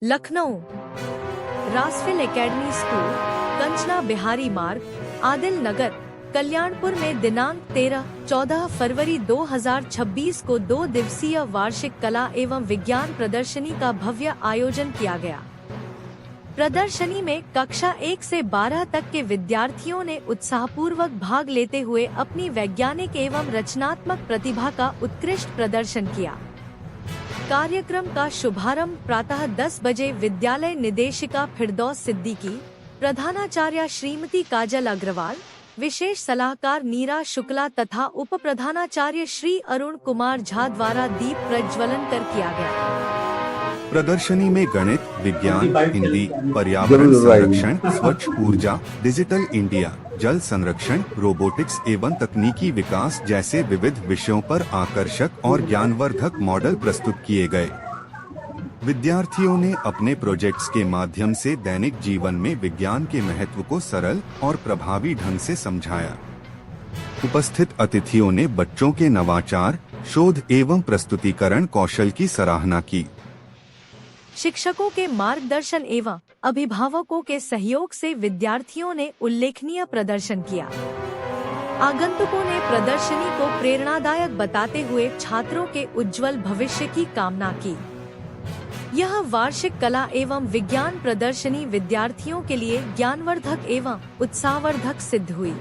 Lucknow रासफिल academy school, Kanchana Bihari मार्ग, आदिल नगर, कल्याणपुर में दिनांक 13-14 फरवरी 2026 को 2 दिवसीय वार्षिक कला एवं विज्ञान प्रदर्शनी का भव्य आयोजन किया गया। प्रदर्शनी में कक्षा 1 से 12 तक के विद्यार्थियों ने उत्साहपूर्वक भाग लेते हुए अपनी वैज्ञानिक एवं रचनात्मक प्रतिभा का उत्कृष्ट प्रदर्शन किया। कार्यक्रम का शुभारंभ प्रातः 10 बजे विद्यालय निदेशिका फिरदौस सिद्दीकी, प्रधानाचार्य श्रीमती काजल अग्रवाल, विशेष सलाहकार नीरा शुक्ला तथा उप प्रधानाचार्य श्री अरुण कुमार झा द्वारा दीप प्रज्वलन कर किया गया। प्रदर्शनी में गणित, विज्ञान, हिंदी, पर्यावरण संरक्षण, स्वच्छ ऊर्जा, डिजिटल इंडिया, जल संरक्षण, रोबोटिक्स एवं तकनीकी विकास जैसे विविध विषयों पर आकर्षक और ज्ञानवर्धक मॉडल प्रस्तुत किए गए। विद्यार्थियों ने अपने प्रोजेक्ट्स के माध्यम से दैनिक जीवन में विज्ञान के महत्व को सरल और प्रभावी ढंग से समझाया। उपस्थित अतिथियों ने बच्चों के नवाचार, शोध एवं प्रस्तुतिकरण कौशल की सराहना की। शिक्षकों के मार्गदर्शन एवं अभिभावकों के सहयोग से विद्यार्थियों ने उल्लेखनीय प्रदर्शन किया। आगंतुकों ने प्रदर्शनी को प्रेरणादायक बताते हुए छात्रों के उज्जवल भविष्य की कामना की। यह वार्षिक कला एवं विज्ञान प्रदर्शनी विद्यार्थियों के लिए ज्ञानवर्धक एवं उत्साहवर्धक सिद्ध हुई।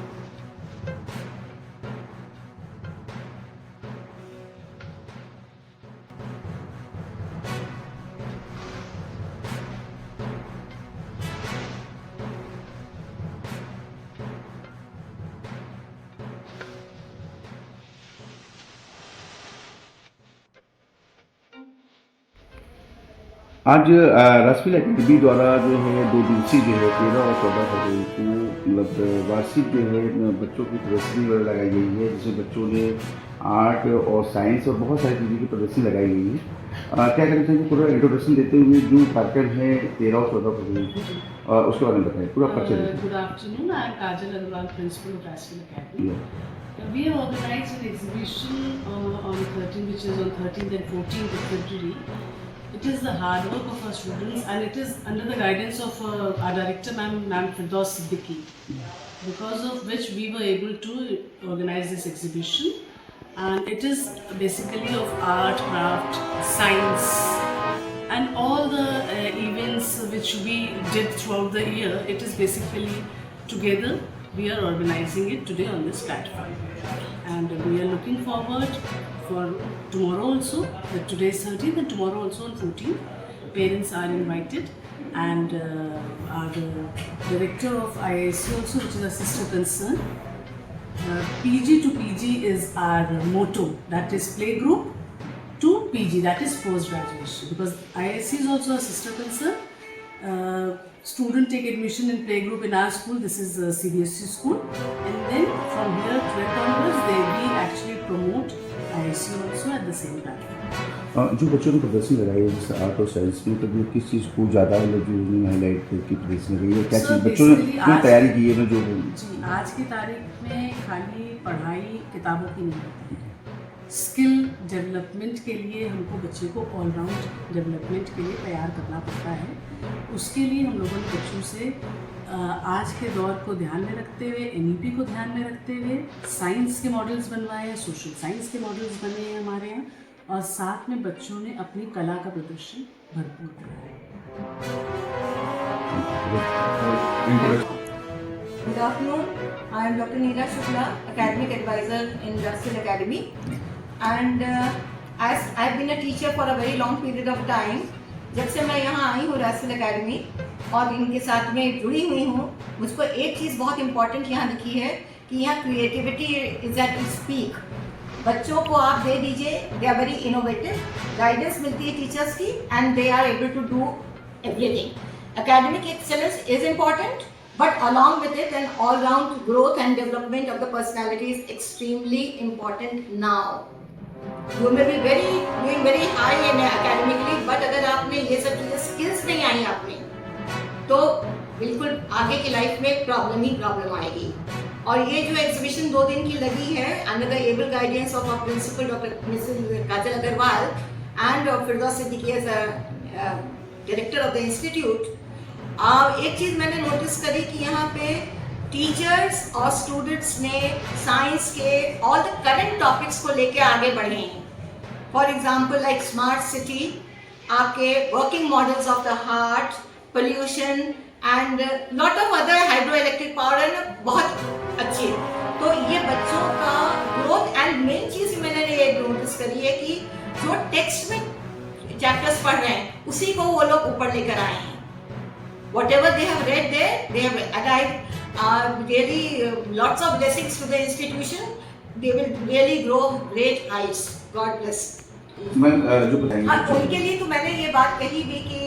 आज रासफिल एकेडमी द्वारा जो है 2 दिवसीय जो है 13 और 14 फरवरी को मतलब वार्षिक जो है बच्चों की प्रदर्शनी वगैरह लगाई गई है, जिसमें बच्चों ने आर्ट और साइंस और बहुत सारी चीज़ों की प्रदर्शनी लगाई गई है। क्या करना चाहिए पूरा इंट्रोडक्शन देते हुए जो कार्यक्रम है 13 और 14 फरवरी को उसके बारे में बताइए पूरा परिचय। Good afternoon, I am Kajal Agarwal, principal of Rasfil Academy. We have organized an exhibition on 13, which is on 13th and 14th of February. It is the hard work of our students and it is under the guidance of our director, Ma'am Firdaus Siddiqui, because of which we were able to organize this exhibition. And it is basically of art, craft, science, and all the events which we did throughout the year. It is basically together we are organizing it today on this platform, and we are looking forward for tomorrow also, that today is 13th and tomorrow also on 14th. Parents are invited, and our director of IISc also, which is a sister concern. PG to PG is our motto, that is playgroup to PG, that is post graduation, because IISc is also a sister concern. Student take admission in playgroup in our school, this is a CBSE school, and then from here 12 onwards we actually promote IISc also at the same time. जो बच्चों ने प्रदर्शनी लगाई है जैसे art और science में, तो किस चीज़ को ज़्यादा मतलब जो उन्होंने हाईलाइट करके प्रदर्शनी लगाई है, क्या चीज़ बच्चों ने तैयारी की है जो जी आज की तारीख में खाली पढ़ाई किताबों की नहीं होती है। स्किल डेवलपमेंट के लिए हमको बच्चे को ऑलराउंड डेवलपमेंट के लिए तैयार करना पड़ता है। उसके लिए हम लोगों ने बच्चों से आज के दौर को ध्यान में रखते हुए, NEP को ध्यान में रखते हुए साइंस के मॉडल्स बनवाए हैं, सोशल साइंस के मॉडल्स बने हैं हमारे यहाँ, और साथ में बच्चों ने अपनी कला का प्रदर्शन भरपूर करा है। Good afternoon. I am Dr. Neera Shukla, academic advisor in Rasfil Academy, and as I have been a teacher for a very long period of time, जब से मैं यहाँ आई हूँ रासफिल एकेडमी और इनके साथ में जुड़ी हुई हूँ, मुझको एक चीज़ बहुत इम्पॉर्टेंट यहाँ दिखी है कि यहाँ क्रिएटिविटी इज एट स्पीक। बच्चों को आप दे दीजिए, they are very innovative, guidance मिलती है टीचर्स की, and they are able to do everything. Academic excellence is important, but along with it, an all-round growth and development of the personality is extremely important now. You may be doing very high in academically, but अगर आपने ये सब चीज़ें skills नहीं आई आपने, तो बिल्कुल आगे की लाइफ में प्रॉब्लम ही प्रॉब्लम आएगी। और ये जो एग्जीबिशन 2 दिन की लगी है under the able guidance of our principal doctor Mrs Kajal Agarwal and Firdaus Siddiqui as director of the institute, एक चीज़ मैंने नोटिस करी कि यहाँ पे टीचर्स और स्टूडेंट्स ने साइंस के ऑल द करंट टॉपिक्स को लेके आगे बढ़े हैं. For example like smart city, आपके working models of the heart, pollution and lot of other hydro electric power and बहुत अच्छी है. तो ये बच्चों का ग्रोथ एंड मेन चीज़ मैंने ये नोटिस करी है कि जो टेक्स्ट में चैप्टर्स पढ़ रहे हैं उसी को वो लोग ऊपर लेकर आए हैं. Whatever they have read there, they have arrived really lots of blessings to the institution. They will really grow great heights. God bless. Ma'am जो बताएंगे हाँ, उनके लिए तो मैंने ये बात कही भी कि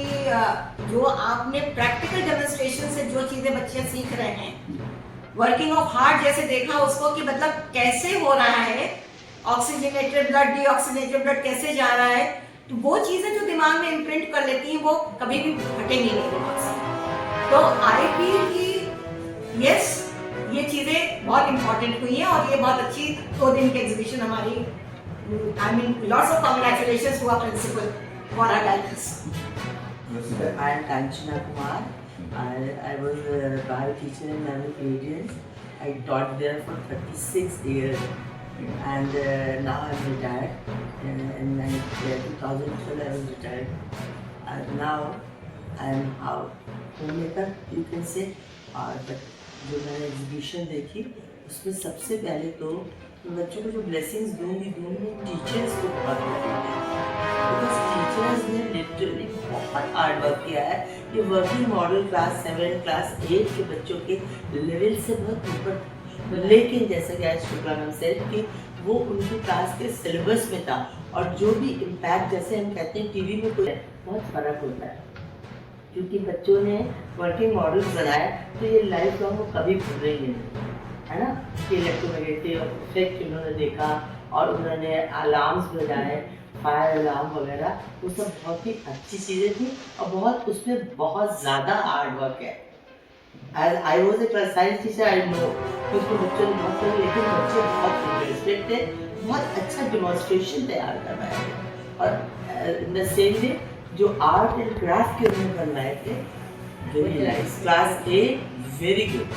जो आपने प्रैक्टिकल डेमोन्स्ट्रेशन से जो चीज़ें बच्चे सीख रहे हैं, वर्किंग ऑफ हार्ट जैसे देखा उसको कि मतलब कैसे हो रहा है, ऑक्सीजनेटेड ब्लड, डीऑक्सीजनेटेड ब्लड कैसे जा रहा है, तो वो चीज़ें जो दिमाग में इम्प्रिंट कर लेती हैं वो कभी भी हटेंगी नहीं दिमाग से. तो आई फील कि यस, ये चीज़ें बहुत इम्पोर्टेंट हुई हैं और ये बहुत अच्छी 2 दिन की एग्जीबिशन हमारी. I mean lots of congratulations to our principal for our guidance. I am Kanchana Kumar. I was a bio teacher in Naval Canadians. I taught there for 36 years and now I am retired. In 2012 I was retired. And now I am out. homemaker you can say. But जो मैंने exhibition देखी उसमें सबसे पहले तो बच्चों को जो ब्लेसिंग्स दूंगी टीचर्स को बहुत लगेंगे. बिकॉज टीचर्स ने लिटरली बहुत हार्ड वर्क किया है. ये वर्किंग मॉडल क्लास 7 क्लास 8 के बच्चों के लेवल से बहुत ऊपर, लेकिन जैसे कि आज शुक्ला मैम सेड कि वो उनकी क्लास के सिलेबस में था. और जो भी इम्पैक्ट, जैसे हम कहते हैं टीवी में कोई बहुत फ़र्क होता है क्योंकि बच्चों ने वर्किंग मॉडल बनाया तो ये लाइफ लॉन्ग वो कभी भूलेंगे नहीं, है ना. कि इलेक्ट्रोमैग्नेटिक इफेक्ट उन्होंने देखा और उन्होंने अलार्म्स बजाए, फायर अलार्म वगैरह, वो सब बहुत ही अच्छी चीज़ें थी और बहुत उसमें बहुत ज़्यादा हार्ड वर्क है. As I was a class science teacher I know कि उसको बच्चों ने बहुत करें, लेकिन बच्चे बहुत इंटरेस्टेड थे, बहुत अच्छा डेमोन्स्ट्रेशन तैयार करवाया गया. और इन द सेम वे जो आर्ट एंड क्राफ्ट के उन्होंने बनवाए थे, very nice. Class 8 very good,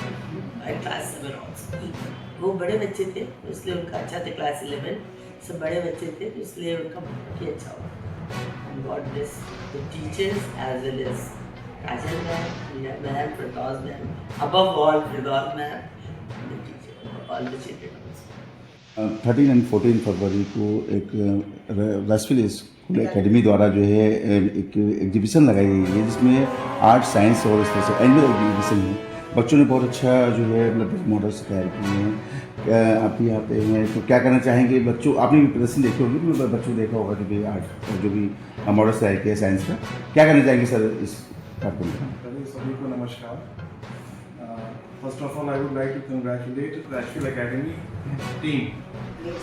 class 7 also. वो बड़े बच्चे थे इसलिए उनका अच्छा था. क्लास 11 सब बड़े बच्चे थे इसलिए उनका बहुत ही अच्छा हुआ. And God bless the teachers as well as Kajal ma'am, Meera ma'am, Firdaus ma'am, above all Firdaus ma'am, the teacher all the children. 13 और 14 फरवरी को एक राजफील स्कूल एकेडमी द्वारा जो है एक एग्जीबिशन लगाई गई है जिसमें आर्ट, साइंस और इस तरह से एनुअल एग्जीबिशन है. बच्चों ने बहुत अच्छा जो है मतलब मॉडल्स तैयार किए हैं. आप भी आते हैं तो क्या करना चाहेंगे बच्चों? आपने भी प्रदर्शन देखे होंगे, मतलब बच्चों देखा होगा जो भी आर्ट और जो भी मॉडल्स तैयार किए साइंस का. क्या करना चाहेंगे सर इस कार्यक्रम में? सभी को नमस्कार. First of all, I would like to congratulate Rashfil Academy team,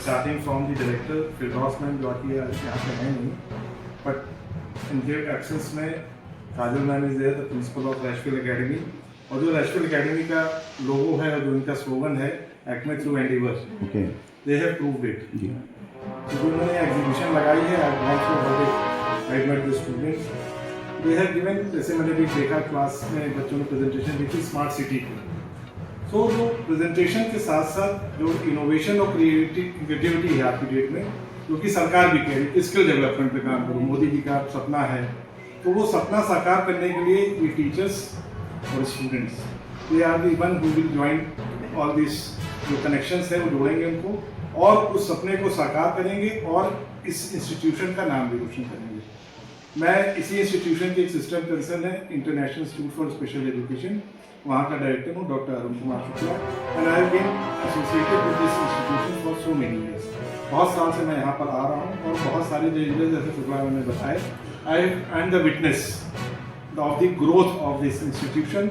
starting from the director Firdaus ma'am जो कि यहाँ पे है नहीं, but इनके एक्सेस में Kajal ma'am is there, the principal of Rashfil Academy. और जो Rashfil Academy का लोगो है और जो इनका स्लोगन है acme through endeavour, they have proved it. तो जो उन्होंने एग्जीबिशन लगाई है, I met the students, they have given, जैसे मैंने भी देखा क्लास में बच्चों ने प्रेजेंटेशन देखी स्मार्ट सिटी की. तो जो प्रेजेंटेशन के साथ साथ जो इनोवेशन और क्रिएटिविटी है आज की डेट में, जो कि सरकार भी कह रही है स्किल डेवलपमेंट पे काम करो, मोदी जी का सपना है, तो वो सपना साकार करने के लिए ये टीचर्स और students, they are the one who will join all this. जो कनेक्शंस है वो जोड़ेंगे उनको और उस सपने को साकार करेंगे और इस इंस्टीट्यूशन का नाम भी रोशन करेंगे. मैं इसी इंस्टीट्यूशन के एक सिस्टम पर्सन है, international institute for special education, वहाँ का डायरेक्टर हूँ, doctor Arun Kumar Shukla. And I have been associated with this institution for so many years. बहुत साल से मैं यहाँ पर आ रहा हूँ और बहुत सारे जो जैसे शुक्ला ने बताया, I am the witness of the growth of this institution.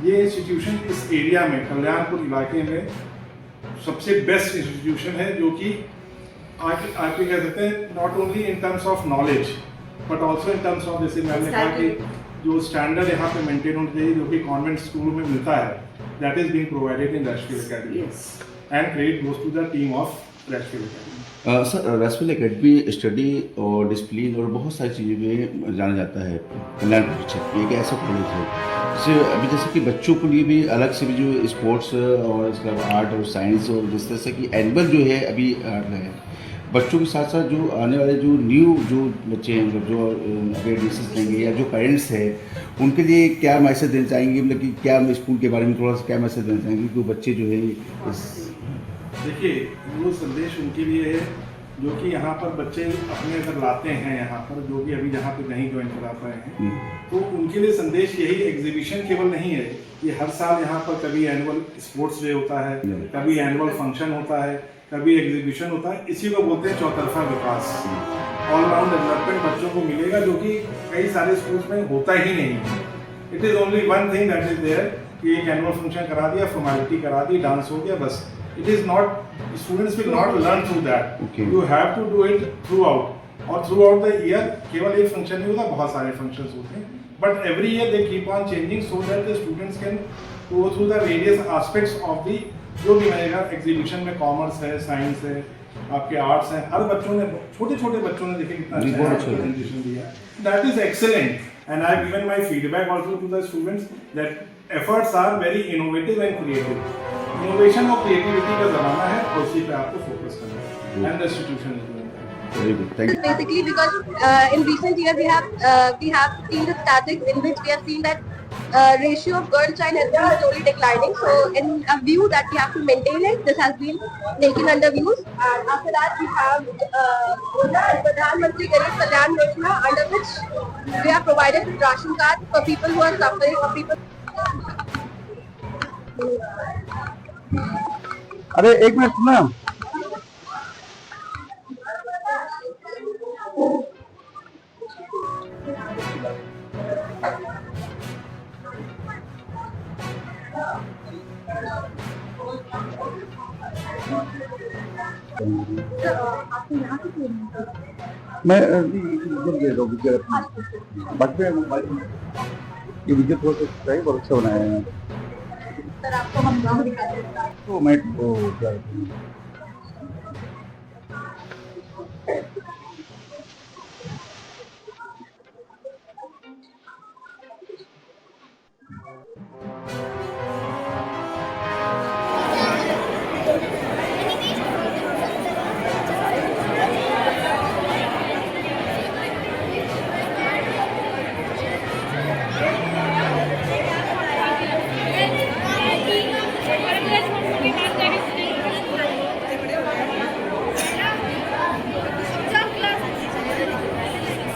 ये इंस्टीट्यूशन इस एरिया में, कल्याणपुर इलाके में सबसे बेस्ट इंस्टीट्यूशन है, जो कि आप कह सकते हैं not only in terms of knowledge but also in terms of, जैसे मैंने कहा कि जो स्टैंडर्ड यहाँ पे मेंटेन होना चाहिए जो कि कॉन्वेंट स्कूल में मिलता है, that is being provided in Rashfil Academy. And credit goes to the team of Rashfil Academy. Sir Rashfil academy study और डिसिप्लिन और बहुत सारी चीज़ों में जाना जाता है। कल्याण परिषद एक ऐसा कॉलेज है जैसे अभी जैसे कि बच्चों के लिए भी अलग से भी जो स्पोर्ट्स और इसके अलावा आर्ट और साइंस और जिस तरह से कि एनुअल जो है अभी है बच्चों के साथ साथ जो आने वाले जो न्यू जो बच्चे हैं मतलब जो अगर डिसीज लेंगे या जो पेरेंट्स हैं उनके लिए क्या मैसेज देना चाहेंगे मतलब कि क्या स्कूल के बारे में थोड़ा सा क्या मैसेज देना चाहेंगे कि बच्चे जो है इस देखिए वो संदेश उनके लिए है जो कि यहाँ पर बच्चे अपने अगर लाते हैं यहाँ पर जो भी अभी यहाँ पे नहीं ज्वाइन करा पाए हैं तो उनके लिए संदेश यही एग्जीबिशन केवल नहीं है ये हर साल यहाँ पर कभी एनुअल स्पोर्ट्स डे होता है कभी एनुअल फंक्शन होता है कभी एग्जीबिशन होता है इसी को बोलते हैं चौतरफा विकास ऑलराउंड डेवलपमेंट बच्चों को मिलेगा जो कि कई सारे स्कूल्स में होता ही नहीं है it is only one thing that is there कि एक एनुअल फंक्शन करा दिया फॉर्मेलिटी करा दी डांस हो गया बस it is not students will not learn through that Okay. you have to do it throughout और throughout the year केवल एक फंक्शन नहीं होता बहुत सारे फंक्शंस होते हैं but every year they keep on changing so that the students can go through the various aspects of the जो भी रहेगा एग्जीबिशन में कॉमर्स है साइंस है आपके आर्ट्स हैं हर बच्चों ने छोटे छोटे बच्चों ने देखिए कितना अच्छा प्रेजेंटेशन दिया that is excellent and I have given my feedback also to the students that efforts are very innovative and creative innovation और क्रिएटिविटी का ज़माना है और उसी पे आपको फोकस करना है and the institution is doing that very good thank you Basically, because in recent years we have seen the statistics in which we have seen that ratio of girl child has been slowly declining. So, in a view that we have to maintain it, this has been taken under views. And after that, we have Pradhan Mantri Garib Kalyan Yojana, under which we have provided ration cards for people who are suffering, for people. अरे एक minute सुना मैं इधर दे रहा हूँ बाकी ये विद्युत बहुत बहुत अच्छा बनाया है सर आपको हम नाम दिखाते हैं। तो मैं वो क्या